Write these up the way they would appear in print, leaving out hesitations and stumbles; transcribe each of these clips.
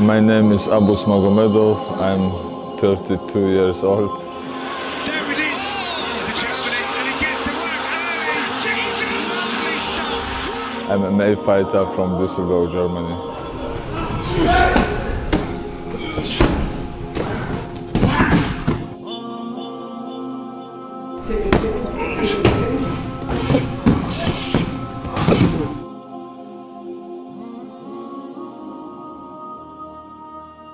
My name is Poids Magomedov. I'm 32 years old. There it is to Germany, and he gets the work early. Jeez, lovely stuff. I'm a male fighter from Düsseldorf, Germany.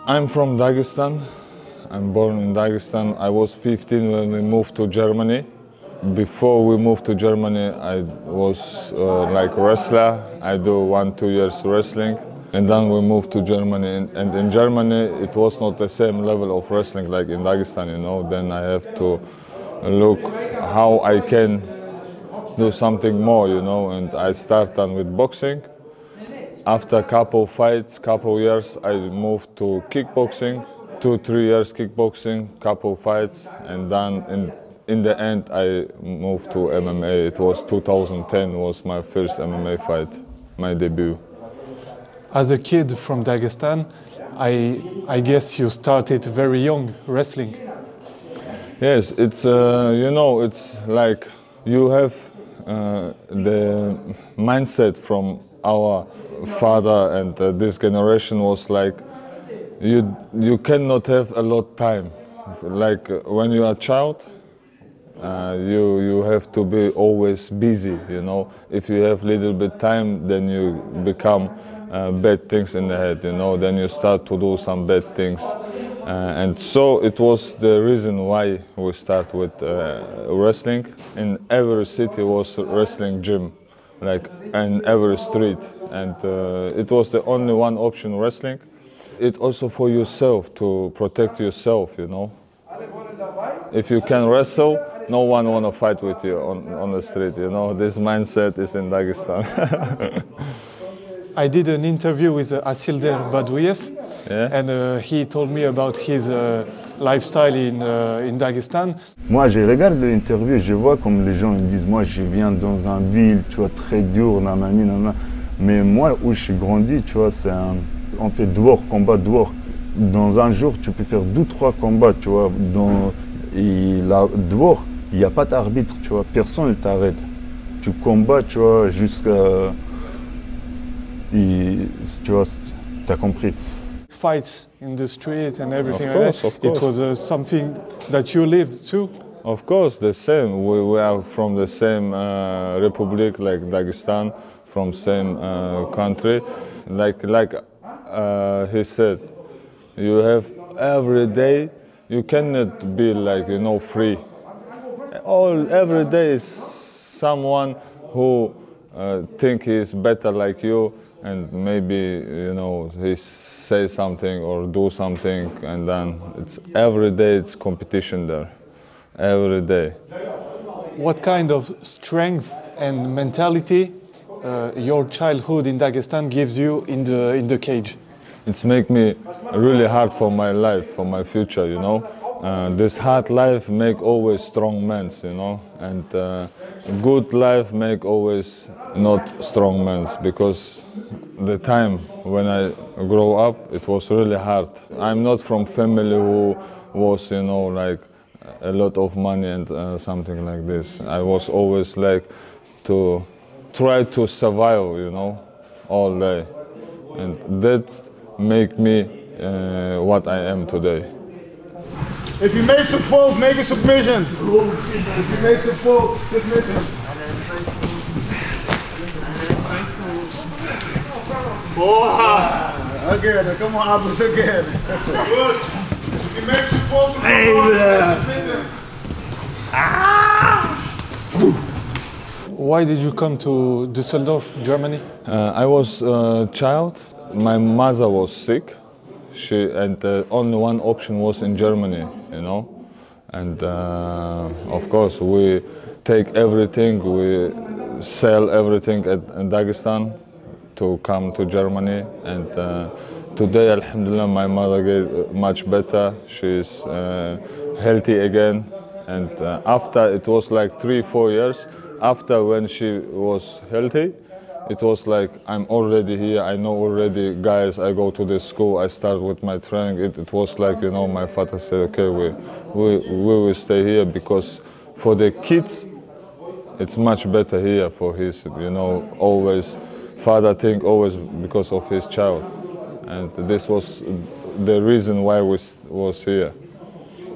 I'm from Dagestan. I'm born in Dagestan. I was 15 when we moved to Germany. Before we moved to Germany, I was like wrestler. I do 1-2 years wrestling. And then we moved to Germany. And in Germany, it was not the same level of wrestling like in Dagestan, you know. Then I have to look how I can do something more, you know. And I started with boxing. After a couple fights, couple years, I moved to kickboxing. 2-3 years kickboxing, couple fights, and then in the end I moved to MMA. It was 2010 was my first MMA fight, my debut. As a kid from Dagestan, I guess you started very young wrestling. Yes, it's you know, it's like you have the mindset from our father, and this generation was like you cannot have a lot of time. Like when you are a child, you have to be always busy, you know. If you have little bit time, then you become bad things in the head, you know. Then you start to do some bad things. And so it was the reason why we start with wrestling. In every city was wrestling gym, like in every street. And it was the only one option, wrestling. It also for yourself, to protect yourself, you know. If you can wrestle, no one want to fight with you on the street, you know. This mindset is in Dagestan. I did an interview with Asilder Badouyev, Yeah? and he told me about his lifestyle in Dagestan. Moi, je regarde l'interview, je vois comme les gens ils disent, moi, je viens dans une ville, tu vois, très dur, nanani, nanana. Mais moi, où je suis grandi, tu vois, on fait dehors, combat dehors. Dans un jour, tu peux faire 2-3 combats, tu vois. Et là, dehors, il n'y a pas d'arbitre, tu vois, personne ne t'arrête. Tu combats, tu vois, jusqu'à... Tu vois, tu as compris. Fights in the street and everything Of course, like that. of course. It was something that you lived too. Of course, the same. We are from the same republic, like Dagestan, from same country. Like he said, you have every day. You cannot be like, you know, free. Every day is someone who think he's better like you, and maybe, you know, he say something or do something, and then it's every day it's competition there, every day. What kind of strength and mentality your childhood in Dagestan gives you in the cage? It's make me really hard for my life, for my future, you know. This hard life make always strong men, you know, and good life make always not strong men, because the time when I grow up, it was really hard. I'm not from family who was, you know, like a lot of money and something like this. I was always like to try to survive, you know, all day, and that make me what I am today. If he makes a fault, make a submission. If he makes a fault, submission. Oh, again, come on, Abus, again. Good. If he makes a fault, submit him. Why did you come to Düsseldorf, Germany? I was a child. My mother was sick. And only one option was in Germany, you know. And of course, we take everything, we sell everything in Dagestan to come to Germany. And today, alhamdulillah, my mother get much better. She's healthy again. And after, it was like 3-4 years after when she was healthy, it was like I'm already here, I know already guys, I go to the school, I start with my training. It was like, you know, my father said, okay, we will stay here because for the kids, it's much better here for his, you know, always, father think always because of his child. And this was the reason why we was here.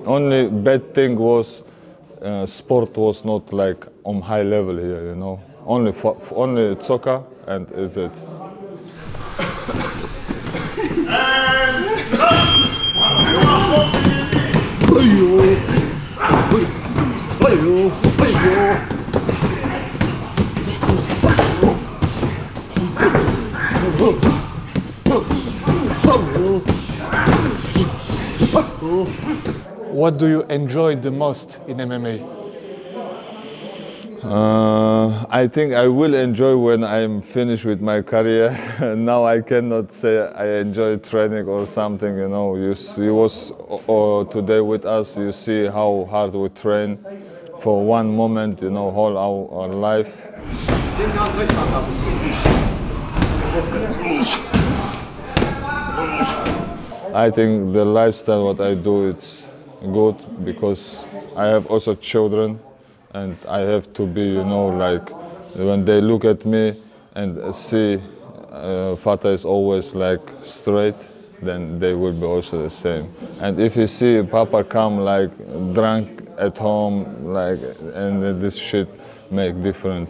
Only bad thing was sport was not like on high level here, you know. Only soccer and it's it. What do you enjoy the most in MMA? I think I will enjoy when I'm finished with my career. Now I cannot say I enjoy training or something, you know. You was today with us, you see how hard we train for one moment, you know, whole our life. I think the lifestyle what I do, it's good because I have also children. And I have to be, you know, like when they look at me and see Father is always like straight, then they will be also the same. And if you see Papa come like drunk at home, like, and this shit make different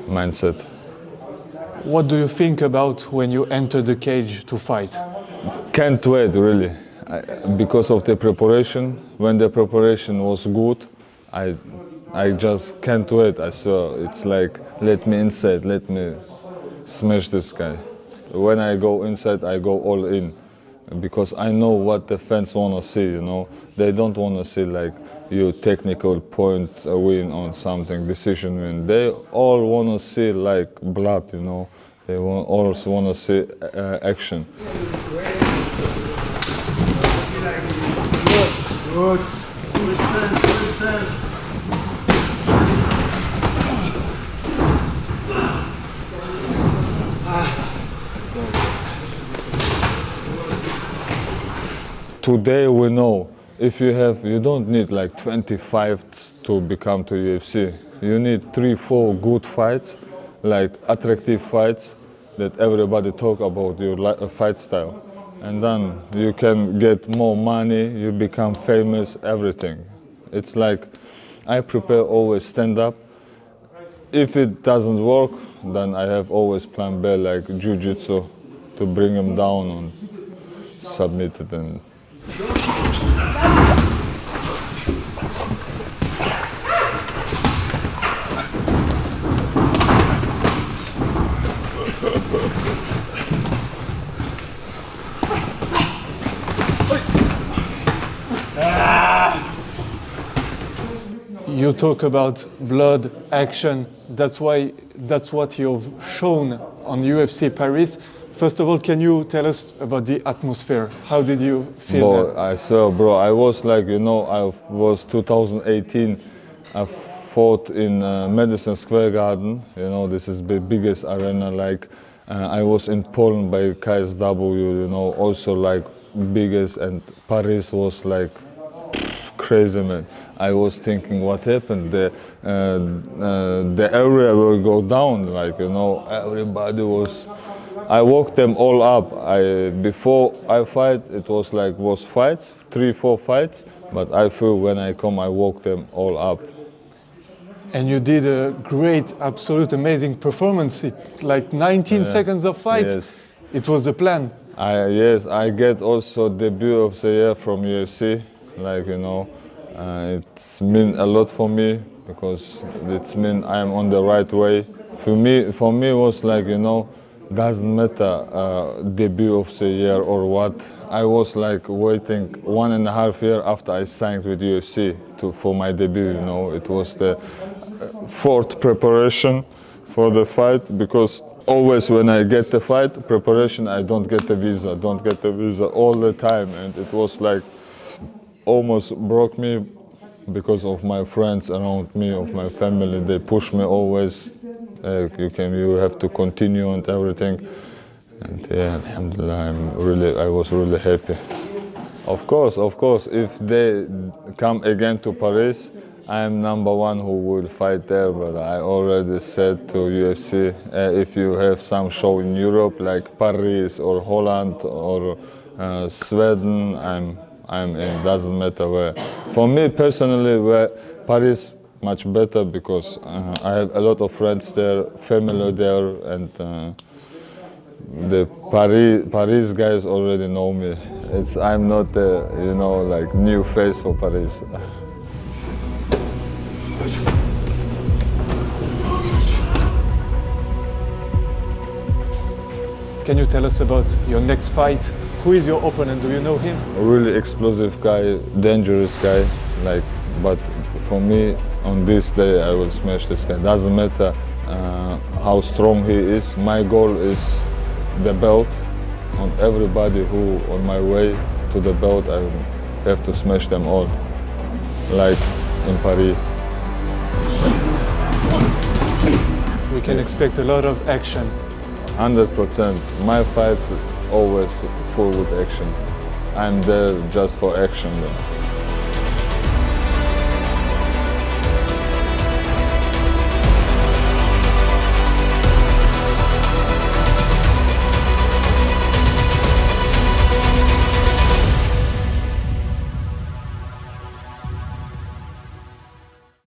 mindset. What do you think about when you enter the cage to fight? Can't wait, really. Because of the preparation, when the preparation was good, I just can't wait. I swear, it's like, let me inside, let me smash this guy. When I go inside, I go all in, because I know what the fans want to see, you know. They don't want to see like you technical point win on something, decision win. They all want to see like blood, you know. They also want to see action. Good. Good stance, good stance. Today we know if you don't need like 20 fights to become to UFC. You need 3-4 good fights, like attractive fights that everybody talk about your fight style. And then you can get more money, you become famous, everything. It's like, I prepare always stand up. If it doesn't work, then I have always plan B, like jiu-jitsu, to bring him down and submit it. And You talk about blood, action. That's what you've shown on UFC Paris. First of all, can you tell us about the atmosphere? How did you feel that? I swear, bro, I was like, you know, I was 2018, I fought in Madison Square Garden. You know, this is the biggest arena. Like, I was in Poland by KSW, you know, also like biggest, and Paris was like crazy, man. I was thinking, what happened? The area will go down, like, you know, everybody was. I walked them all up. Before I fight, it was like fights, 3-4 fights. But I feel when I come, I walk them all up. And you did a great, absolute, amazing performance. Like 19 seconds of fight. Yes. It was the plan. Yes, I get also debut of the year from UFC. Like, you know, it's mean a lot for me because it's mean I'm on the right way. For me, it was like, you know, doesn't matter debut of the year or what. I was like waiting 1.5 years after I signed with UFC for my debut, you know. It was the 4th preparation for the fight, because always when I get the fight preparation, I don't get the visa all the time. And it was like almost broke me because of my friends around me, of my family. They push me always, You have to continue and everything. And yeah, alhamdulillah, I was really happy. Of course, if they come again to Paris, I'm #1 who will fight there, but I already said to UFC, if you have some show in Europe like Paris or Holland or Sweden, I'm in, doesn't matter where. For me personally, where Paris much better because I have a lot of friends there, family there, and the Paris guys already know me. I'm not the, like new face for Paris. Can you tell us about your next fight? Who is your opponent? Do you know him? A really explosive guy, dangerous guy. But for me, on this day, I will smash this guy. Doesn't matter how strong he is. My goal is the belt. On everybody who on my way to the belt, I have to smash them all, like in Paris. We can expect a lot of action. 100%. My fights always full with action. I'm there just for action.